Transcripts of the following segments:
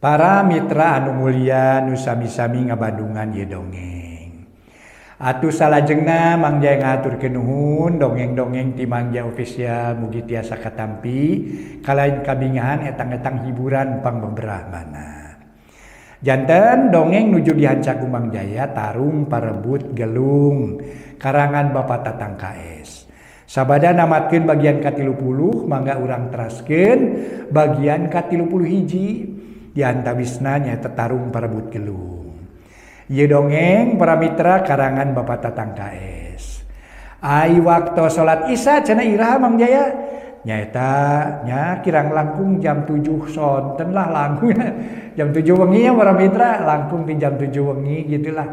Para mitra anu mulia nu sami-sami ngabandungan ye dongeng. Atuh salajengna Mang Jaya ngaturkeun nuhun dongeng-dongeng ti Mang Jaya official mugi tiasa katampi kalain kabingahan etang-etang hiburan pangbeberahmana. Janten dongeng nuju dihanca ku Mang Jaya Tarung Parebut Gelung karangan Bapak Tatang KS. Sabada namatkeun bagian ka-30 mangga urang teraskeun bagian ka-30 hiji. Di antawisna nyaeta Tarung Parebut Gelung. Ieu dongeng para mitra karangan Bapak Tatang KS. Ai waktu salat Isya cenah iraha Mang Jaya. Nyaeta nya kirang langkung jam 7 sonten lah langkung jam 7 wengi ya para mitra, langkung di jam 7 wengi gitulah.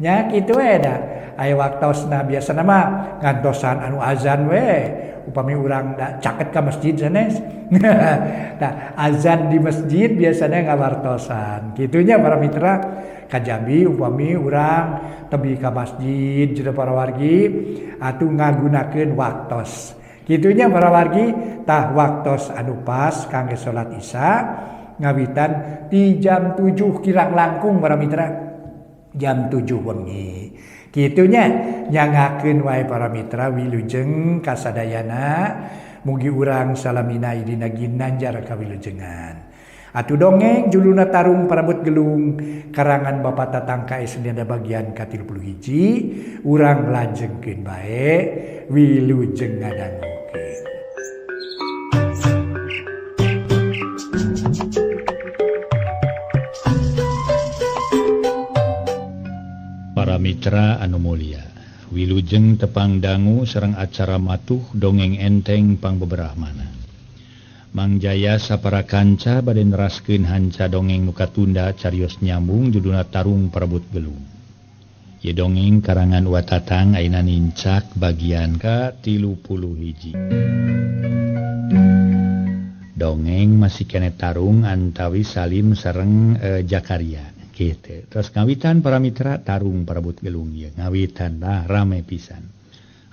Nya kitu we da. Ai waktosna biasana mah ngantosan anu azan we. Upami urang da caket ka masjid sanes. Nah, azan di masjid biasanya ngawartosan. Kitunya para mitra kajabi upami urang tebi ka masjid jeung para wargi atuh ngagunakeun waktos. Kitunya para wargi tah waktos anu pas kangge salat Isya ngawitan di jam 7 kirang langkung para mitra. Jam 7 wengi. Kitunya nyangakeun wae para mitra wilujeng kasadayana mugi urang salamina dina ginanjar kawilujengan. Atuh dongeng juluna Tarung Parebut Gelung karangan Bapak Tatang KS dina bagian ka-30 hiji urang lajengkeun bae wilujeng ngadangukeun. Para mitra anu mulia, wilujeng tepang dangu sareng acara matuh dongeng enteng pangbeberahmana. Mang Jaya sapara kanca bade neraskeun hanca dongeng nu katunda carios nyambung judulna Tarung Parebut Gelung. Ye dongeng karangan Wa Tatang ayeuna nincak bagian ka-30 hiji. Dongeng masih kene tarung antawis Salim sareng Jakaria. Gitu. Terus ngawitan para mitra Tarung Parebut Gelung ya ngawitan lah rame pisan.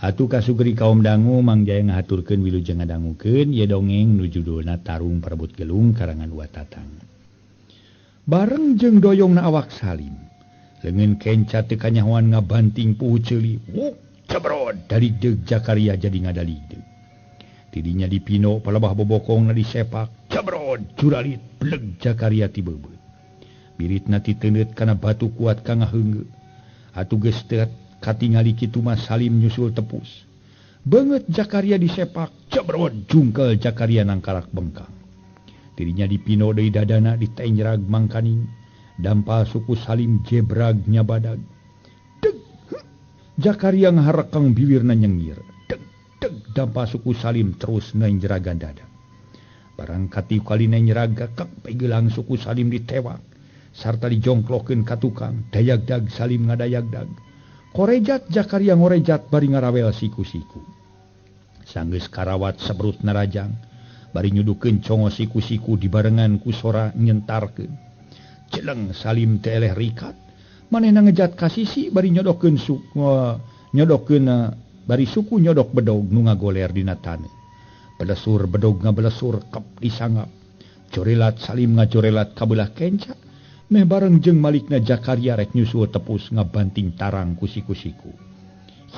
Atuh kasugeri kaum dangu Mang Jaya ngahaturkeun wilujeng ngadangukeun ye dongeng nu judulna Tarung Parebut Gelung karangan Wa Tatang. Bareng jeung doyongna awak Salim. Leungeun kenca teu kanyahoan ngabanting puhu ceuli. Wuk cebrod dari deug Jakaria jadi ngadalideg. Tidinya dipino palebah bobokongna disepak. Cebrod curalit bleg Jakaria ti beubeuh. Biritna titeuneut kana batu kuat ka ngaheungeu. Atuh geus teu katingali kitu mah Salim nyusul tepus. Beungeut Jakaria disepak, cebrod jungkel Jakaria nangkalak bengkang. Dirinya dipino deui dadana ditenjrag mangkaning. Dampal suku Salim jebrag nyabadag. Deg. Jakaria ngaharekeng bibirna nyengir. Deg deg dampal suku Salim terus nenjragan dada. Barang kati-kali nenjrag kek pegelang suku Salim ditewak. Sarta dijongklokeun ka tukang dayagdag Salim ngadayagdag korejat Jakaria ngorejat bari ngarawel siku-siku sanggeus karawat sabrut narajang bari nyudukeun congo siku-siku dibarengan ku sora nyentarkeun celeng Salim teh eleh rikat manehna ngejat ka sisi bari nyodokeun bari suku nyodok bedog nu ngagoler dina taneuh belesur bedog ngabelesur kep disangap corelat Salim ngacorelat kabelah kenca meh bareng jeung malikna Jakaria rek nyusul tepus ngabanting tarang ku siku-siku.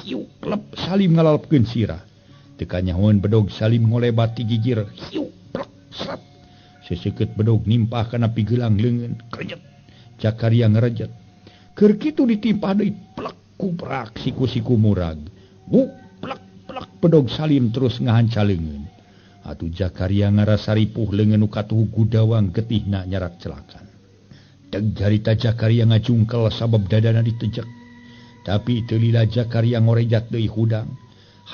Hiu klep Salim ngalalpkeun sirah. Teu kanyahoan bedog Salim ngolebat ti gigir. Hiu plek srep. Seseukeut bedog nimpah kana pigelang leungeun. Krejet. Jakaria ngarejet. Keur kitu ditimpah deui plek kuprak siku-siku murag. Wuk plek plek bedog Salim terus ngahanca leungeun. Atuh Jakaria ngarasa ripuh leungeun nu katuhu gudawang getihna nyarak celakan. Deg jarita Jakaria ngajungkel sabab dadana ditejek. Tapi teu lila Jakaria ngorejat deui hudang.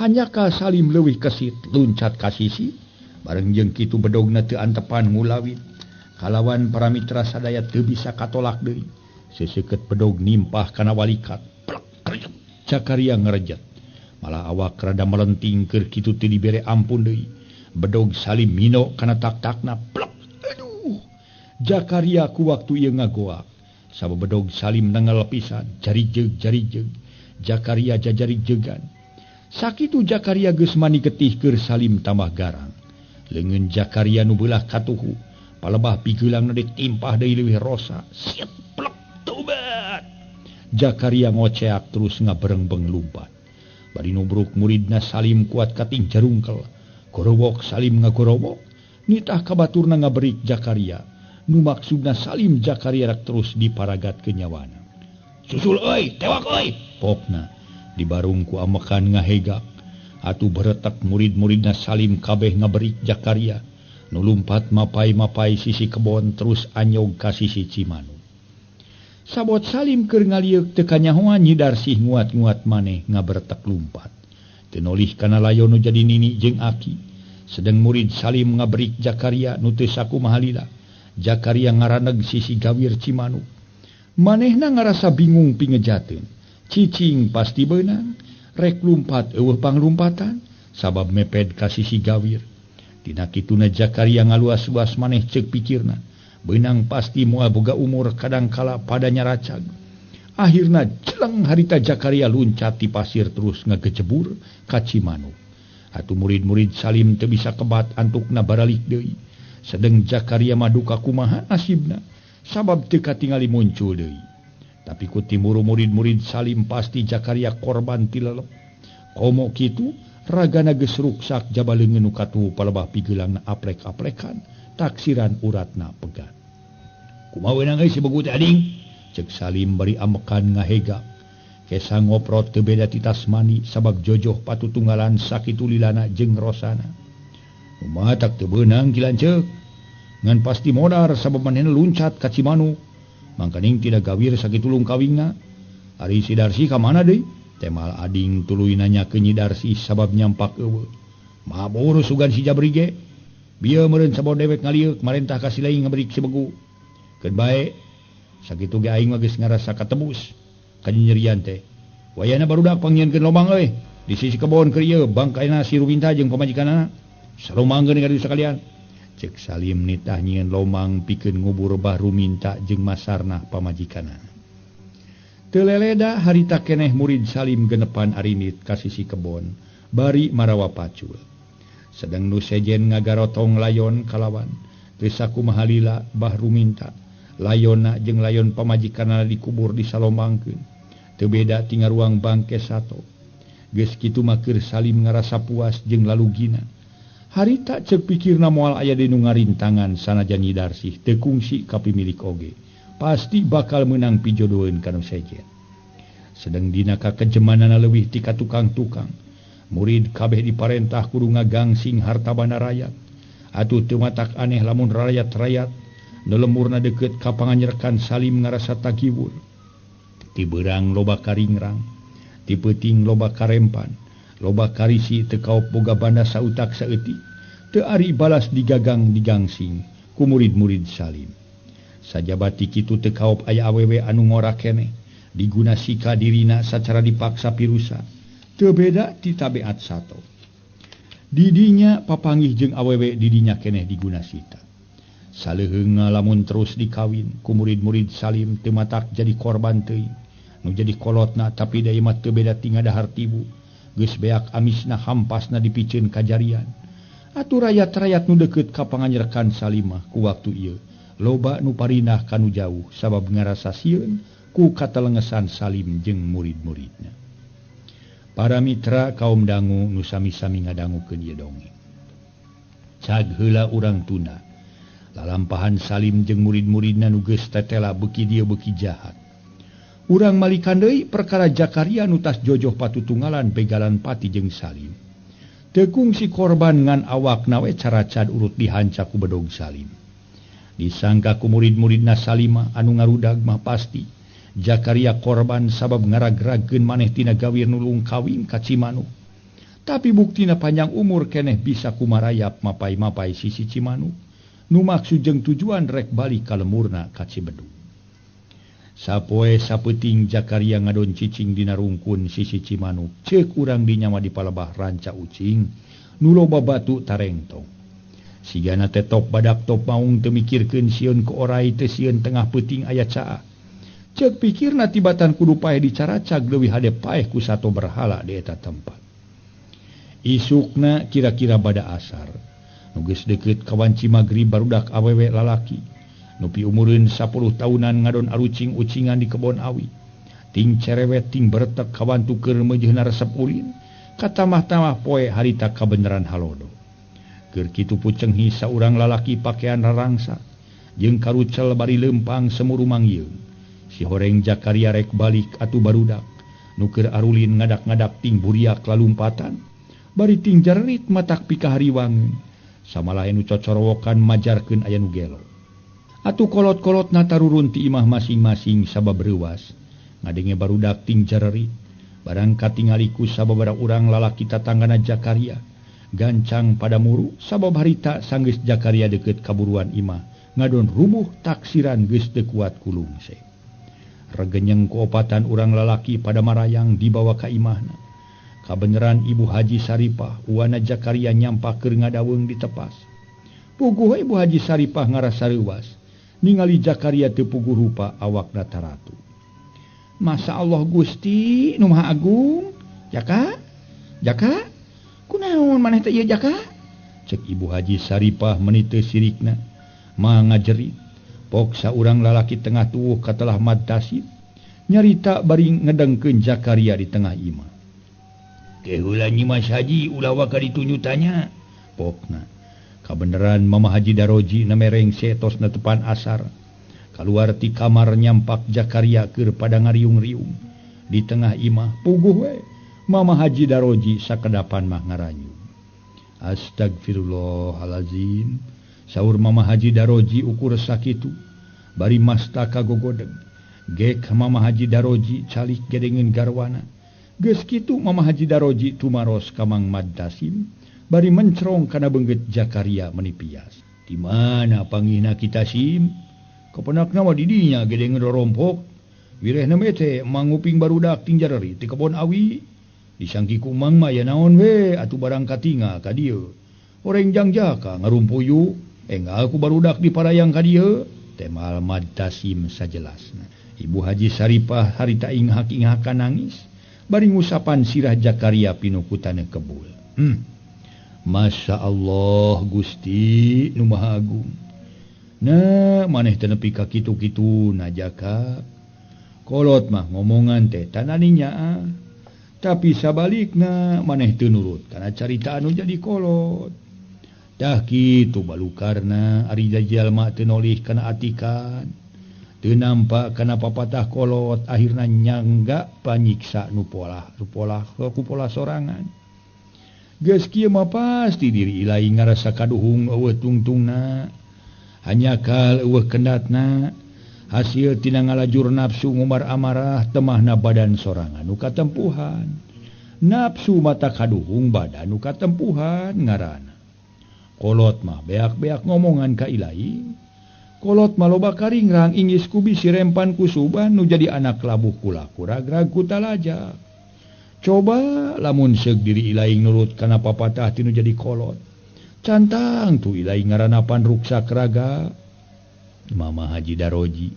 Hanya ka Salim leuwih kesit luncat ka sisi. Bareng jeung kitu bedogna teu antepan ngulawit. Kalawan para mitra sadaya teu bisa katolak deui. Seseukeut bedog nimpah kana walikat. Plek krejet Jakaria ngarejet. Malah awak rada melenting keur kitu teu dibere ampun deui. Bedog Salim mino kana tak-takna plek. Jakaria ku waktu ieu ngagoak. Sabab bedog Salim nanggal pisan, jarijeg. Jakaria jajarig-jegan. Sakitu Jakaria geus mani getih keur Salim tambah garang. Leungeun Jakaria nu beulah katuhu palebah pigulang ditimpah deui leuwih rosa. Siap plek tobat. Jakaria ngoceak terus ngabereng-beng lumpat. Bari nubruk muridna Salim kuat kating jarungkel. Gorowok Salim ngagorowok. Nitah kabaturna ngaberik Jakaria. Nu maksudna Salim Jakaria rak terus diparagat ke nyawana. Susul euy, tewak euy, pokna. Dibarung ku amekan ngahegak. Atuh beretek murid-muridna Salim kabeh ngaberik Jakaria. Nu lumpat mapai-mapai sisi kebon terus anyog ka sisi Cimanuk. Sabot Salim keur ngaliuk teu kanyahoan Nyi Darsih nguat-nguat maneh ngabertek lumpat. Teu nolih kana layon nu jadi nini jeung aki. Sedeng murid Salim ngaberik Jakaria nu teu sakumaha lila. Jakaria ngaraneg sisi gawir Cimanuk. Manehna ngarasa bingung pingejateun. Cicing pasti beunang, rek lumpat eueuh panglumpatan sabab meped ka sisi gawir. Dina kituna Jakaria ngaluas-luas maneh ceuk pikirna. Beunang pasti moal boga umur kadangkala padanya racag. Akhirna jeleng harita Jakaria luncat ti pasir terus ngagejebur ka Cimanuk. Atuh murid-murid Salim teu bisa kebat antukna baralik deui. Sedeng Jakaria maduka kumaha nasibna sabab teu katingali muncul deui. Tapi ku timuru murid-murid Salim pasti Jakaria korban ti lelep. Komo kitu ragana geus ruksak jabaleungeun nu katuhu palebah pigeulangna aplek-aplekan. Taksiran uratna pegat. Kumaha weunang euy si begu teh ading? Ceuk Salim bari amekan ngahegak. Kesa ngoprot teu beda ti Tasmani sabab jojoh patutunggalan sakitu lilana jeung rosana. Kumaha tak teu beunang kilanceuk? Ngan pasti modar sabab manehna luncat ka Cimanuk. Mangkaning tidak gawir sakitu lungkawingna. Ari si Darsih ka mana deui? Temal ading tuluy nanyakeun Nyi Darsih sabab nyampak eueuh. Mabur sugan si Jabri ge. Bieu meureun sabot dewek ngaliuk marentah ka si laing ngaberik si begu. Keun bae sakitu ge aing mah geus ngarasa katebus ka nyerian teh. Wayana barudak panggieunkeun lobang euy di sisi kebon keur ieu bangkaina si Ruminta jeung pamajikanana. Saromangkeun ka sakalian. Ceuk Salim nitah nyieun lomang pikeun ngubur Bah Ruminta jeung masarna pamajikanana. Teu leleda harita keneh murid Salim genepan arinit ka sisi kebon bari marawa pacul. Sedang nu sejen ngagarotong layon kalawan teu sakumaha lila Bah Ruminta. Layonna jeung layon pamajikanana dikubur disalomangkeun. Teu beda ti ngaruang bangke sato. Geus kitu mah keur Salim ngarasa puas jeung lalugina. Harita ceuk pikirna moal aya di nu ngarintangan sanajan Nyi Darsih teu kungsi ka pimilik oge. Pasti bakal meunang pijodoeun ka nu sejen. Sedeng dina kakejemanana leuwih ti ka tukang-tukang. Murid kabeh diparentah kudu ngagangsing harta banda rakyat. Atuh teu matak aneh lamun rakyat-rakyat nu lemurna deukeut ka panganyerkan Salim ngarasa tagiwur. Ti beurang loba karingrang, ti peuting loba karempan, loba karisi teu kaop boga banda sautak saeutik, teu ari balas digagang digangsing ku murid-murid Salim. Sajabati kitu teu kaop aya awewe anu ngora keneh, diguna sika dirina sacara dipaksa pirusa. Teu beda ti tabeat sato. Didinya papanggih jeung awewe didinya keneh diguna sita. Saleuheung lamun terus dikawin ku murid-murid Salim teu matak jadi korban teuing. Nu jadi kolotna tapi deui mah teu beda ti ngadahar tibu. Geus beak amisna hampasna dipikeun kajarian. Atuh rakyat-rakyat nu deukeut ka panganyerkan Salim mah ku waktu ieu loba nu parinah kanu jauh sabab ngarasa sieun ku katelengesan Salim jeung murid-muridna. Para mitra kaum dangu nu sami-sami ngadangukeun ieu dongeng. Cag heula urang tunda. Lalampahan Salim jeung murid-muridna nu geus tetela beuki dieu beuki jahat. Urang malikan deui perkara Jakaria nu tas jojoh patutunggalan begalan pati jeung Salim. Teu kungsi korban ngan awakna we caracad urut dihanca ku bedog Salim. Disangka ku murid-muridna Salim anu ngarudag mah pasti Jakaria korban sabab ngarag-ragkeun maneh tina gawir nulung kawin ka Cimanuk. Tapi buktina panjang umur keneh bisa kumarayap mapai-mapai sisi Cimanuk. Nu maksud jeung tujuan rek balik ka lemurna ka Cibedug. Sapoe sapeuting Jakaria ngadon cicing dina rungkun sisi Cimanuk. Ceuk urang dinya mah di palebah ranca ucing nu loba batu tarengtong. Sigana teh top badak top maung teu mikirkeun sieun ku orai teu sieun tengah peuting aya caah. Ceuk pikirna tibatan kudu paeh dicaracag leuwih hade paeh ku sato berhala di eta tempat. Isukna kira-kira bada asar. nuges deket kawanci magrib barudak awewe lalaki nupi umureun 10 tahunan ngadon arucing-ucingan di kebon awi ting cerewet ting bertek kawantu keur meujeuhna resep ulin katamah-tamah poe harita kabeneran halodo keur kitu pucenghi saurang lalaki pakaian rarangsa jeung karucel bari lempang semuru manggieun si horeng Jakaria rek balik atuh barudak nu keur arulin ngadak-ngadak ting buriak lalumpatan bari ting jarerit matak pikahariwangeun samalahe nu cocorowokan majarkeun aya nu gelo atuh kolot-kolotna tarurun ti imah masing-masing sabab reuwas ngadenge barudak ting jarerit barang katingaliku sababaraha urang lalaki tatanggana Jakaria gancang pada muru sabab harita sanggeus Jakaria deukeut kaburuan imah ngadon rubuh taksiran geus teu kuat kulungse regenyeng kuopatan urang lalaki pada marayang dibawa ka imahna kabeneran Ibu Haji Saripah uwana Jakaria nyampak keur ngadaweung di tepas puguh Ibu Haji Saripah ngarasa reuwas ningali Jakaria teu puguh rupa awakna taratu Masya Allah Gusti nu Maha Agung Jaka kunaon maneh teh ieu Jaka cek Ibu Haji Saripah meniteu sirikna mangajerit pok saurang lalaki tengah tuwuh katelah mad tasib nyarita bari ngedengkeun Jakaria di tengah imah keheula Nyi Mas Haji ulah waka ditunyutanya pokna kabeneran Mama Haji Daroji namereng setos netepan asar kaluar ti kamar nyampak Jakaria keur pada ngariung-riung di tengah imah puguh we Mama Haji Daroji sakedapan mah ngarayu astagfirullahalazim saur Mama Haji Daroji ukur sakitu bari mastaka gogodeg gek Mama Haji Daroji calik gedengeun garwana geus kitu Mama Haji Daroji tumaros ka Mang Mad Tasim bari mencrong kana beunggeut Jakaria menipias di mana panggihna kita Sim kepenakna mah di dinya gedengeun rorompok wirehna mah teh manguping barudak ting jareri ti kebon awi disangki ku Mang mah ya naon we atuh barang katingal ka dieu oreng jangjaka ngarumpuyu enggal ku barudak di parayang ka dieu temal Mad Tasim sajelasna Ibu Haji Saripah harita inghak-inghakan nangis bari ngusapan sirah Jakaria pinukutana kebul Masya Allah Gusti nu Maha Agung nah maneh teu nepi ka kitu-kitu na Jaka kolot mah ngomongan teh tananinya tapi sabalikna maneh teu nurut kana carita anu jadi kolot dah kitu balukarna ari jalma teu nolih kana atikan teu nampak kana papatah kolot akhirna nyangga panyiksa nu pola sorangan geus kieu mah pasti diri ilahi ngarasa kaduhung eueuh tungtungna hanya kal eueuh kendatna hasil tina ngalajur nafsu ngumar amarah temahna badan sorangan nu katempuhan nafsu mata kaduhung badan nu katempuhan ngaranna kolot mah beak-beak ngomongan ka ilahi kolot mah loba karingrang ingis ku bisi rempan ku suban nu jadi anak labuh kulaku ragrag ku talaja coba lamun seug diri ilahi nurut kana papatah tinu jadi kolot cantang tu ilahi ngaranapan ruksak raga Mama Haji Daroji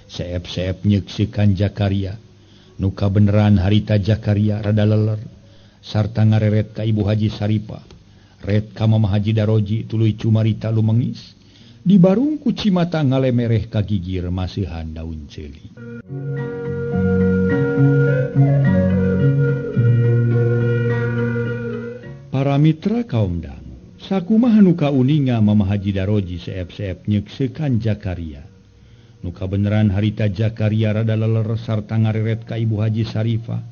seep-seep nyekseukan Jakaria nu kabeneran harita Jakaria rada leler sarta ngareret ka Ibu Haji Saripah red ka Mama Haji Daroji tuluy cumarita lumengis di barung ku cimata ngalemereh ka gigir maseuhan daun ceuli para mitra kaum dangu sakumaha nu kauninga Mama Haji Daroji seep-seep nyekseukan Jakaria nu kabeneran harita Jakaria rada leler sarta ngareret ka Ibu Haji Saripah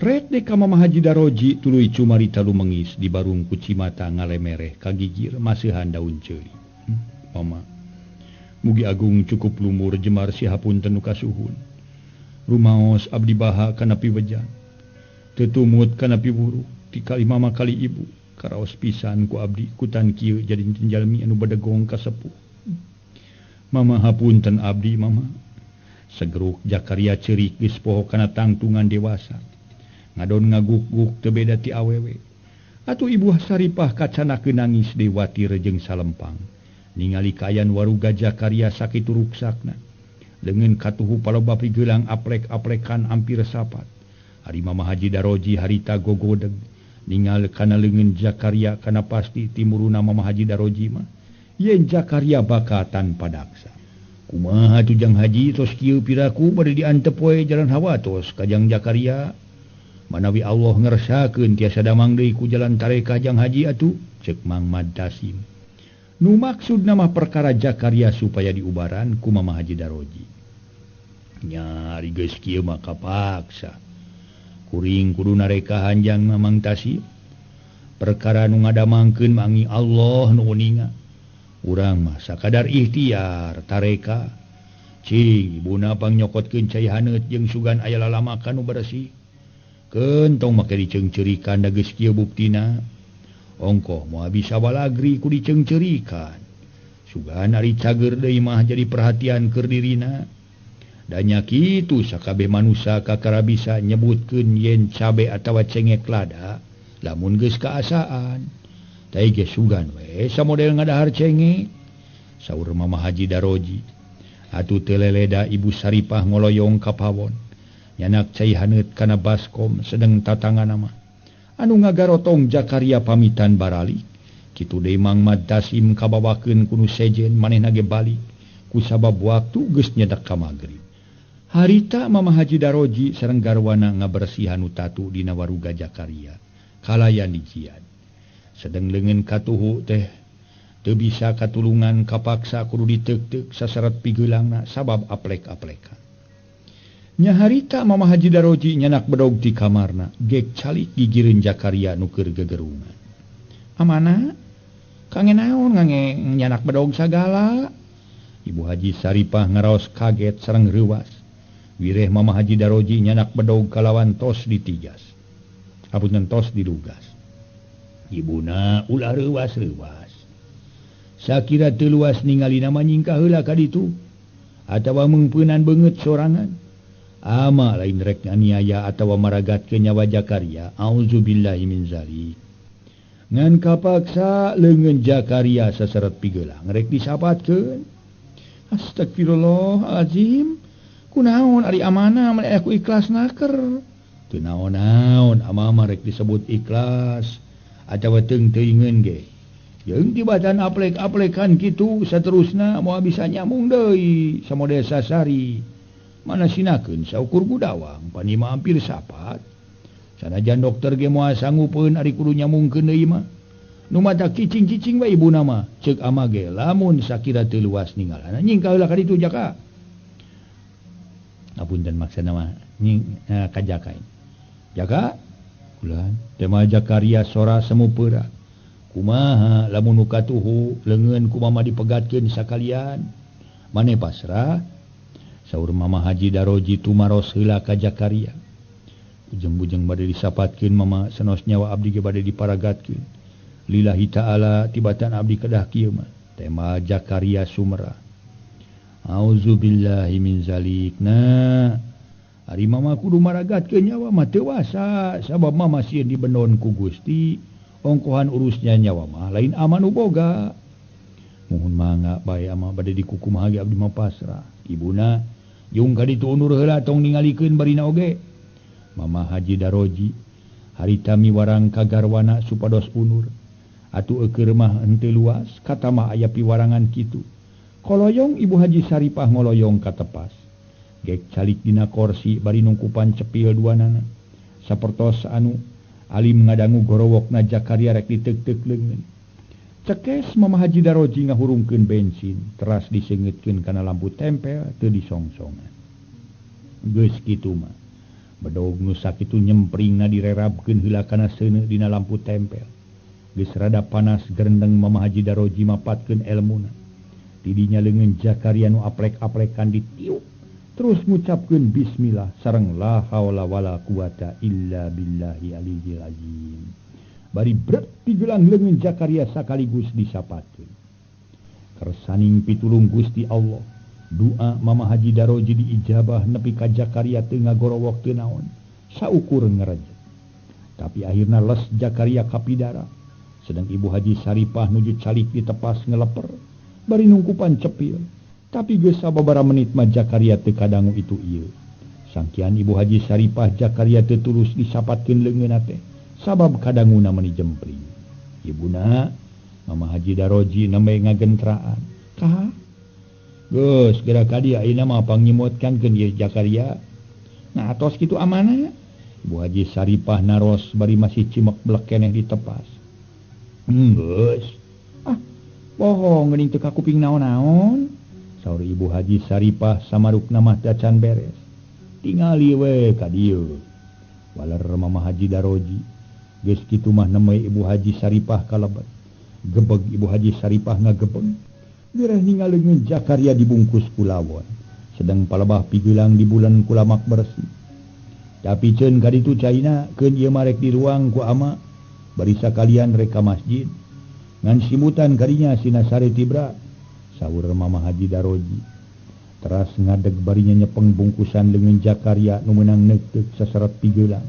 red dek ka Mama Haji Daroji tuluy cumarita lumengis di barung ku cimata ngalemereh ka gigir maseuhan daun ceuli Mama mugi agung cukup lumur jemar sihapunten nu kasuhun rumaos abdi baha kana piwejan teu tumut kana piburuk ti kali Mama kali Ibu karaos pisan ku abdi kutan kieu jadi jalmi anu badegong ka sepuh Mama hapunten abdi Mama segeruk Jakaria ceurik geus poho kana tangtungan dewasa ngadon ngaguk-guk teu beda ti awewe atuh Ibu Saripah kacanakeun nangis dewati rejeng salempang ningali kayan waruga Jakaria sakitu ruksakna dengan katuhu paloba pigelang aplek-aplekan ampir sapat hari Mama Haji Daroji harita gogodeg ningal kana leungeun Zakaria kana pasti timuruna Mama Haji Daroji mah yen Zakaria baka tanpa daksa. Kumaha tujang haji tos kieu piraku bade diantep we jalan hawa tos kajang Zakaria. Manawi Allah ngeresakeun tiasa damang deui ku jalan tareka jang haji atuh, ceuk Mang Mad Tasim. Nu maksud nama perkara Zakaria supaya diubaran ku Mama Haji Daroji. Nyari geus kieu mah kapaksa. Kuring kudu nareka hanjang Mang Tasim. Perkara nu ngadamangkeun mangi Allah nu uninga. Urang mah sakadar ikhtiar tareka. Cing ibuna pang nyokotkeun cai haneut jeung sugan aya lalamakan nu bersih. Keun tong make diceungceurikan da geus kieu buktina. Ongko moal bisa balagri ku diceungceurikan. Sugan ari cager deui mah jadi perhatian keur dirina. Da nya kitu sakabeh manusia kakara bisa nyebutkeun yen cabe atawa cengek lada lamun geus kaasaan. Tai ge sugan we samodel ngadahar cengek. Saur Mama Haji Daroji. Atuh teu leleda Ibu Saripah ngoloyong ka pawon. Nyanak cai haneut kana baskom sedeng tatangana mah. Anu ngagarotong Zakaria pamitan baralik. Kitu deui Mang Mad Tasim kabawakeun ku nu sejen manehna ge balik. Ku sabab waktu geus nyedak ka magrib. Harita Mama Haji Daroji sareng garwana ngabersihan nu tatu dina waruga Zakaria. Kalayan dijian. Sedeng leungeun katuhu teh teu bisa katulungan kapaksa kudu diteuk-teuk sasaret pigeulangna sabab aplek-aplekan. Nya harita Mama Haji Daroji nyanak bedog di kamarna gek calik gigireun Zakaria nu keur gegerungan. Amana? Kangen naon ngange nyanak bedog sagala? Ibu Haji Saripah ngaraos kaget sareng reuwas. Wireh Mama Haji Daroji nyanak bedog kalawan tos ditigas. Hapunten tos dilugas. Ibuna ulah reuwas-reuwas. Sakira teu luas ningali nama nyingkah heula ka ditu atawa mengpeunan beungeut sorangan. Ama lain rek aniaya atawa maragatkeun nyawa Zakaria. Auzubillahi min zalik. Ngan kapaksa leungeun Zakaria sasaret pigeulang rek disapatkeun. Astagfirullahalazim. Kunaon ari amanah mun aku ikhlas naker. Teu naon-naon ama rek disebut ikhlas. Atawa teung-teungeun ge. Jeung tibatan aplek-aplekan kitu saterusna moal bisa nyambung deui samodel sasari. Mana sinakeun saukur gudawang pani mah hampir sapat. Sanajan dokter ge moal sanggupeun ari kudu nyambungkeun deui mah. Nu mata cicing-cicing bae ibuna mah ceuk ama ge lamun sakira teu luas ningalana nyingkah heula ka ditu Jaka. Apunten maksudna mah ka Jaka. Jaka Kulan tema Zakaria sora semu peura. Kumaha lamun nu katuhu leungeun ku mama dipegatkeun sakalian. Mane pasrah? Saur Mama Haji Daroji tumaros heula ka Zakaria. Bujeng-bujeng bade disapatkeun mama sanos nyawa abdi ge bade diparagatkeun. Lillahi ta'ala tibatan abdi kedah kieu mah. Tema Zakaria sumera. Auzubillahi min zalik. Ari mama kudu maragatkeun nyawa mah teu wasa sabab mama sieun dibendon ku Gusti ongkohan urusnya nyawa mah lain ama nu boga. Muhun mangga bae ama bade dikukum hage abdi mah pasrah. Ibuna yung ka ditu undur heula tong ningalikeun barina oge. Mama Haji Daroji harita miwarang ka garwana supados unur. Atuh eukeur mah henteu luas kata mah aya piwarangan kitu. Koloyong Ibu Haji Saripah ngoloyong ka tepas. Gek calik dina korsi bari nungkupan cepil duanana. Sapertos anu alim ngadangu gorowokna Zakaria rek diteuk-teuk leungeun. Cekes Mama Haji Daroji ngahurungkeun bensin, teras diseungeutkeun kana lampu tempel teu disongsongan. Geus kitu mah. Bedog nu sakitu nyempringna direrabkeun heula kana seuneu dina lampu tempel. Geus rada panas gerendeng Mama Haji Daroji mapatkeun elmuna. Tidinya leungeun Zakaria nu aplek-aplekan ditiup. Terus ngucapkeun bismillah sareng la haula wala quwata illa billahi aliyil azim. Bari bret pigelang leungeun Zakaria sakaligus disapatkeun. Kersaning pitulung Gusti Allah. Doa Mama Haji Daroji diijabah nepi ka Zakaria teu ngagorowok teu naon. Saukur ngarejet. Tapi akhirna les Zakaria kapidara. Sedang Ibu Haji Saripah nuju calik ditepas ngeleper. Bari nungkupan cepil. Tapi geus sababaraha menit mah Zakaria teu kadangu itu ieu. Sangkian Ibu Haji Saripah Zakaria teu tulus disapatkeun leungeunna teh sabab kadanguna meuni jempling. Ibuna Mama Haji Daroji nembe ngagentraan. Kaha? Geus geura ka dieu ayeuna mah pangimotkankeun ieu Jakaria. Nah atos kitu amanah. Ibu Haji Saripah naros bari masih cimek blek keneh ditepas. Geus. Bohong geuning teu kakuping naon-naon. Saur Ibu Haji Saripah samarukna mah dacan beres. Tingali we ka dieu. Waler Mama Haji Daroji. Geus kitu mah nembe Ibu Haji Saripah kalebet. Gebeg Ibu Haji Saripah ngagebeg. Gereh ningaleungeun Jakaria dibungkus kulawon. Sedang palebah pigelang di bulan kulamak bersih. Tapi ceun ka ditu caina keun ieu marek di ruang ku ama bari sakalian reka masjid. Ngan simutan kadinya sinasare tibra saur Mama Haji Daroji. Teras ngadeg barinya nyepeng bungkusan leungeun Jakaria nu meunang neukteuk saseret pigelang.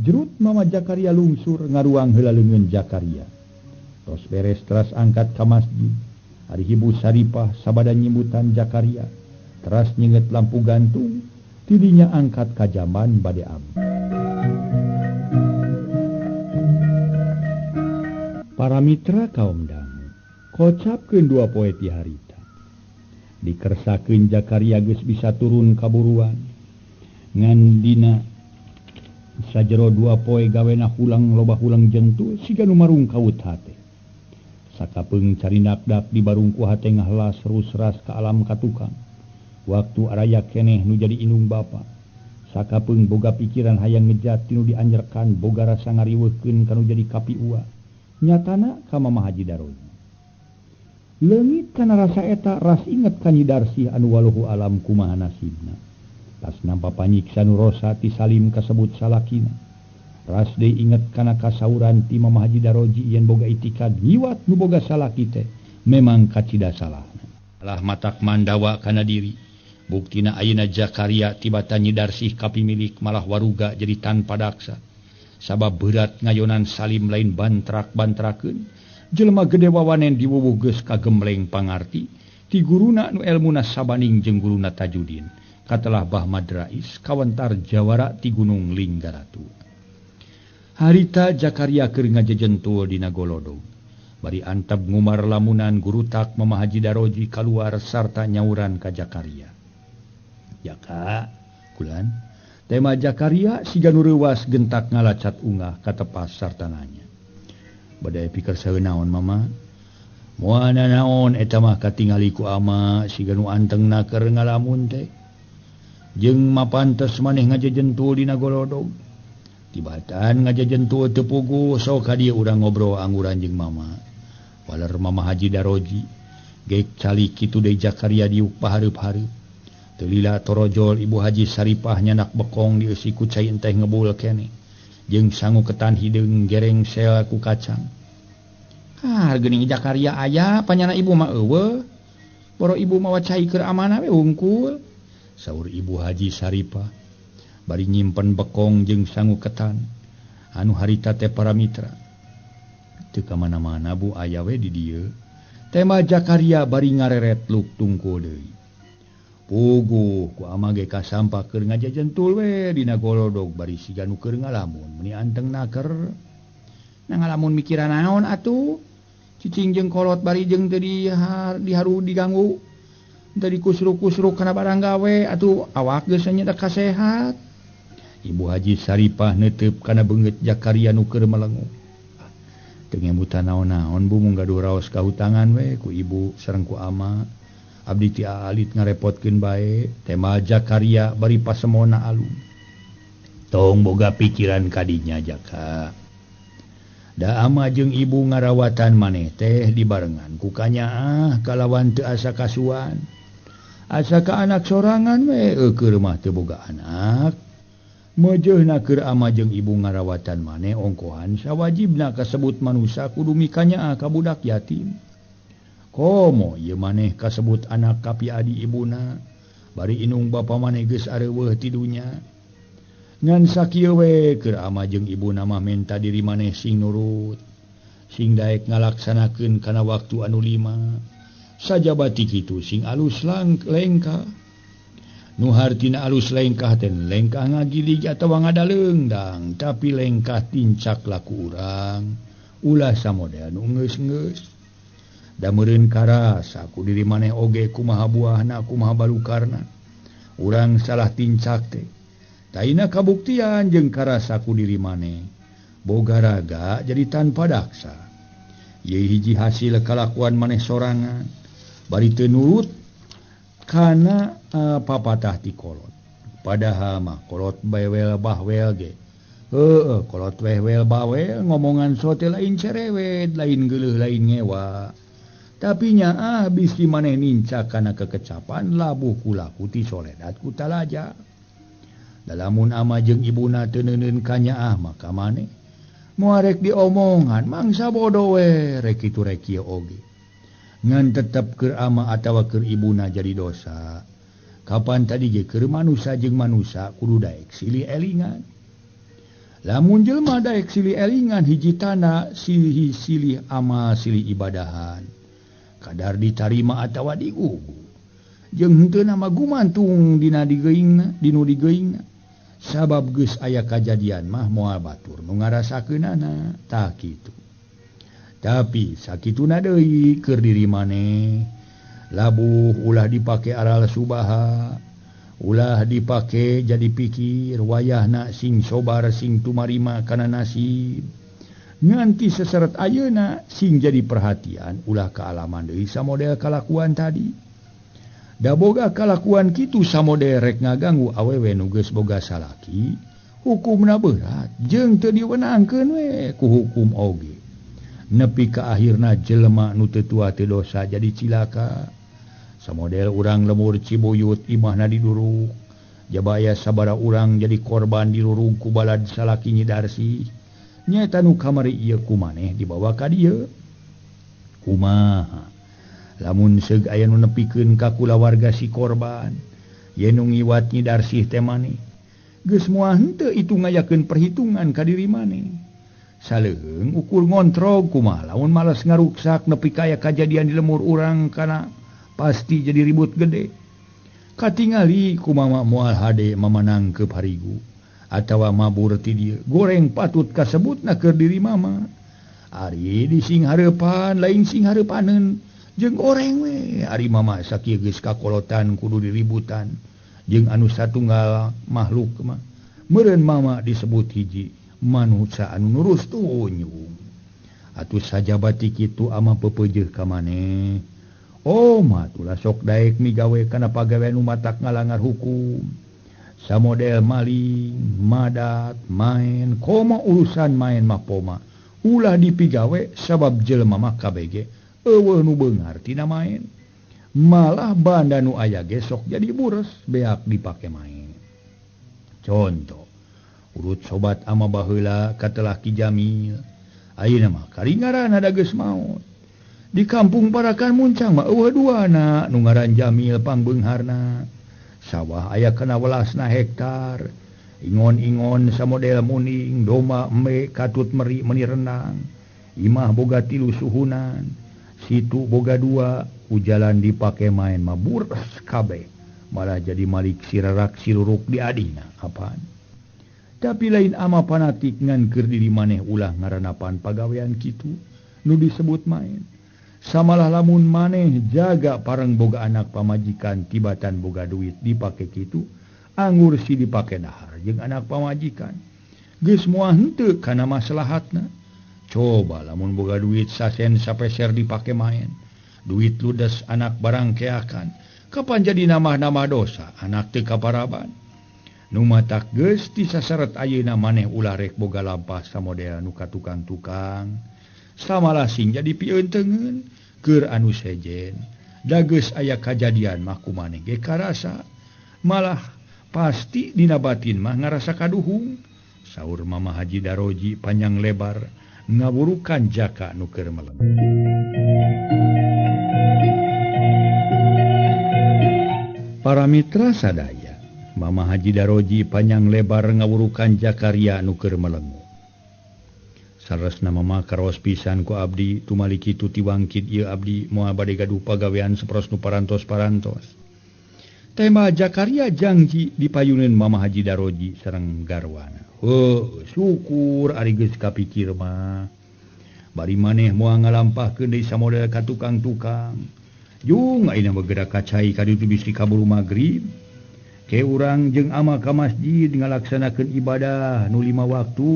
Jerut Mama Jakaria lungsur ngaruang heula leungeun Jakaria. Tos beres teras angkat ka masjid. Ari Ibu Saripah sabada nyimutan Jakaria. Teras nyenget lampu gantung. Tidinya angkat ka jaman bade abdi. Para mitra kaum dangu, kocapkeun dua poe ti harita. Dikersakeun Jakaria geus bisa turun kaburuan. Ngan dina sajero dua poe gawena hulang loba hulang jentul siga nu marung kawut hate. Sakapeung carindak-dak di barungku hate ngahlas rusras ka alam katukang. Waktu araya keneh nu jadi indung bapa. Sakapeung boga pikiran hayang ngejat tinu dianjerkan boga rasa ngariweuhkeun kanu jadi kapiua. Nyatana ka Mama Haji Daroji. Leungit kana rasa eta ras inget ka Nyi Darsih anu waluhu alam kumaha nasibna. Tas nampa panyiksa nu rosa ti Salim kasebut salakina. Ras deui inget kana kasauran ti Mama Haji Daroji yen boga itikad nyiwat nu boga salaki teh memang kacida salahna. Alah matak mandawa kana diri. Buktina ayeuna Jakaria tibatan Nyi Darsih kapimilik malah waruga jadi tanpa daksa. Sabab berat ngayonan Salim lain bantrak-bantrakeun. Jelema gede wawanen diwuwuh geus kagemleng pangarti. Ti guruna nu elmuna sabaning jeung guruna Tajudin. Katelah Bah Madrais kawentar jawara ti Gunung Linggaratu. Harita Jakaria keur ngajejentul dina Golodog. Bari antep ngumar lamunan gurutak Mama Haji Daroji kaluar sarta nyauran ka Jakaria. Jaka, kulan, tema Jakaria siga nu reuwas gentak ngalacat ungah ka tepas sarta nanya. Badai pikir saeu naon Mama? Moal naon eta mah katingali ku ama siga nu antengna keur ngalamun teh. Jeung mapantes maneh ngajejentul dina Golodog. Tibatan ngajejentul teu puguh sok ka dieu urang ngobrol angguran jeung Mama. Waler Mama Haji Daroji geuk calik kitu deui Jakaria diuk pahareup-hareup. Telila torojol Ibu Haji Saripah nyanak bekong dieusi ku cai teh ngebul keneh. Jeung sangu ketan hideung gereng sel ku kacang. Geuning Jakaria aya panyana ibu mah eueuh. Boro ibu mawa cai keur amanah we wungkul. Saur Ibu Haji Saripah. Bari nyimpen bekong jeung sangu ketan. Anu harita teh para mitra. Teu ka mana-mana Bu aya we di dieu. Tema Jakaria bari ngareret luk tungkul deui. Puguh ku ama ge kasampa keur ngajejentul we dina Golodog bari siga nu keur ngalamun meuni antengna keur ngalamun mikiran naon atuh cicing jeung kolot bari jeung teu diharu diganggu teu dikusruk-kusruk kana barang gawe atuh awak geus nyeda kasehat. Ibu Haji Saripah neuteup kana beungeut Jakaria nu keur melengu. Teu ngemutan naon-naon Bu mung gaduh raos kahutangan we ku ibu sareng ku ama. Abdi ti alit ngarepotkeun bae. Tema Jakaria bari pasemona alum. Tong boga pikiran kadinya Jaka. Da ama jeung ibu ngarawatan maneh teh dibarengan ku kanyaah kalawan teu asa kasuan. Asa ka anak sorangan we keur mah teu boga anak. Meujeuna keur ama jeung ibu ngarawatan maneh ongkohan sawajibna kasebut manusia kudu mikanyaah ka budak yatim. Komo ieu maneh kasebut anak kapi adi ibuna bari inung bapa maneh geus areuweuh ti dunya. Ngan sakieu we keur ama jeung ibuna mah menta diri maneh sing nurut, sing daek ngalaksanakeun kana waktu anu lima. Sajabati kitu sing alus lengka. Nuhartina alus lengkah ten lengkah ngagilig atau ngada lengdang tapi lengkah tincak laku urang ulah samodel nu geus-geus da meureun karasa ku diri maneh oge kumaha buahna kumaha balukarna urang salah tincak teh taina kabuktian jeung karasa ku diri maneh boga raga jadi tanpa daksa ye hiji hasil kalakuan maneh sorangan bari teu nurut kana papatah ti kolot padahal mah kolot bawel bahwel ge kolot wehwel bawel ngomongan sote lain cerewet lain geuleuh lain ngewa tapi nya bisi maneh nincak kana kekecapan labuh kulaku ti soledat ku talaja dalamun ama jeung ibuna teu neuneun ka nya maka maneh moal rek diomongan mangsa bodoh we rek kitu rek kieu oge ngan tetep keur ama atawa keur ibuna jadi dosa kapan tadi ge keur manusa jeung manusa kudu daek silih elingan lamun jelema daek silih elingan hiji tanda silih amal silih ibadahan kadar ditarima atawa digugu jeung henteu nama gumantung dina digeuingna dinu digeuingna sabab geus aya kajadian mah moal batur nu ngarasakeunana tah kitu tapi sakituna deui keur diri maneh labuh ulah dipake aral subaha ulah dipake jadi pikir wayahna sing sobar sing tumarima kana nasib nganti seseret ayeuna sing jadi perhatian ulah kaalaman deui samodel kalakuan tadi da boga kalakuan kitu samodel rek ngaganggu awewe nu geus boga salaki hukumna berat jeung teu diwenangkeun we ku hukum oge nepi ka akhirna jelema nu teu tua teu dosa jadi cilaka samodel urang lemur Cibuyut imahna diduruk jabaya sabara urang jadi korban dirurung ku balad salaki Nyi Darsi nyaeta nu kamari ieu kumaneh dibawa ka dieu kumaha lamun seug aya nu nepikeun ka kulawarga si korban yen nu ngiwat Nyi Darsi teh maneh geus moal henteu itu ngayakeun perhitungan ka diri maneh saleueung ukur ngontrol kumaha lamun males ngaruksak nepi kaya kajadian di lemur urang kana pasti jadi ribut gede katingali kumaha moal hade mamanangkeup harigu atawa mabur ti dieu goreng patut kasebutna keur diri mama ari di sing hareupan lain sing hareupaneun jeung goreng we ari mama sakieu geus kakolotan kudu diributan jeung anu satunggal makhluk mah meureun mama disebut hiji manusia anu nurus tunyung atuh sajabati kitu ama pepeujeuh ka maneh mah tulah sok daek migawe kana pagawean nu matak ngalangar hukum samodel maling madat main komo urusan main mah poma ulah dipigawe sabab jelema mah kabeh eueuh nu beungar tina main malah banda nu aya ge sok jadi bures beak dipake main contoh urut sobat ama baheula katelah Ki Jamil ayeuna mah karingaran ada geus maot di kampung Parakan Muncang mah eueuh duana nu ngaran Jamil pangbeungharna sawah aya kana 12 hektar ingon-ingon samodel muning domba embe katut meri meni renang imah boga 3 suhunan situ boga 2 ujalan dipake main mah bures kabeh malah jadi malik sirarak siluruk di adina apaan tapi lain ama fanatik ngan keur diri maneh ulah ngaranapan pagawean kitu nu disebut main samalah lamun maneh jaga pareng boga anak pamajikan tibatan boga duit dipake kitu anggur si dipake dahar jeung anak pamajikan geus moal henteu kana maslahatna coba lamun boga duit sasen sapeser dipake main duit ludes anak barang keakan kapan jadi nama-nama dosa anak teu kaparaban nu matak geus ti sasaret ayeuna maneh ulah rek boga lampah samodel nu ka tukang-tukang samalah sing jadi pieuteungeun keur anu sejen da geus aya kajadian mah kumaneh ge karasa malah pasti dina batin mah ngarasa kaduhung saur Mama Haji Daroji panjang lebar ngaburukan jaka nu keur meleng para mitra sadaya Mama Haji Daroji panjang lebar ngawurukan Jakaria nu keur melengu. Saresna mama karos pisan ku abdi tumali kitu ti wangkit ieu abdi moal bade gaduh pagawean saperosnu parantos-parantos. tema Jakarya janji dipayunin Mama Haji Daroji sareng garwana. Syukur ari geus kapikir mah. Bari maneh moal ngalampahkeun deui samodel ka tukang-tukang. Jung ayeuna bergerak kacai ka ditu bisi kaburu magrib. Ke urang jeung ama ka masjid ngalaksanakeun ibadah nu 5 waktu.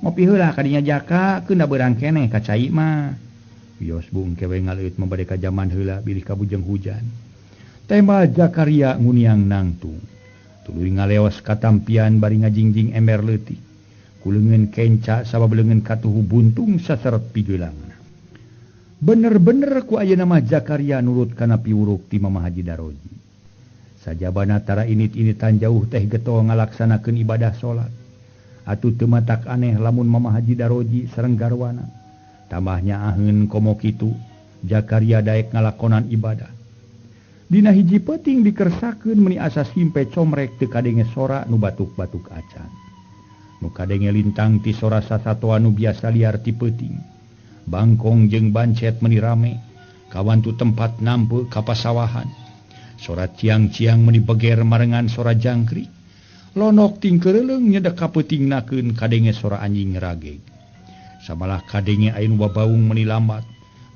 Ngopi heula ka dinya Jaka, keun da beurang keneh kacai mah. Bios bung kewe ngaleut mabade ka zaman heula bilih kabujeng hujan. Tema Jakarya nguniang nangtung. Tuluy ngaleos katampian bari ngajingjing ember leutik. Kuleungeun kenca sabableungeun katuhu buntung saseret pigeulangan. Bener-bener ku ayeuna mah Jakarya nurut kana piwuruk ti Mama Haji Daroji. Sajabana tara init-initan jauh teh geto ngalaksanakeun ibadah salat. Atuh teu matak aneh lamun Mama Haji Daroji sareng garwana. Tambahnya aheun komo kitu Jakarya daek ngalakonan ibadah. Dina hiji peuting dikersakeun meuni asa simpe comrek teu kadenge sora nu batuk-batuk acan. Nu kadenge lintang ti sora sasatoa nu biasa liar ti peuting. Bangkong jeung bancet meuni rame, kawantu tempat nampeu ka pasawahan. Sora ciang-ciang meuni beger marengan sora jangkrik. Lonok ting keureleung nyedek ka peutingnakeun kadenge sora anjing ngerageg. Samalah kadenge aya nu babaung meuni lambat,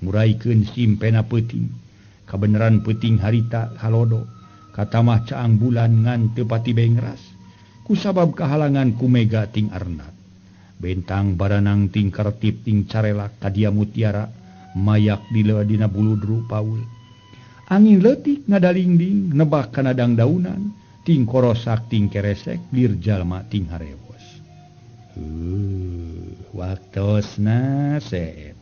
nguraikeun simpena peuting. Kabeneran peuting harita halodo, katamah caang bulan ngan teu pati bengras. Kusabab kahalangan ku mega ting arnat. Bentang baranang ting kertip ting carelak kadia mutiara mayak dina buludru paul. Angin leutik ngadalingding nebak kana dangdaunan ting korosak ting keresek lir jalma ting harewos. Waktosna seet.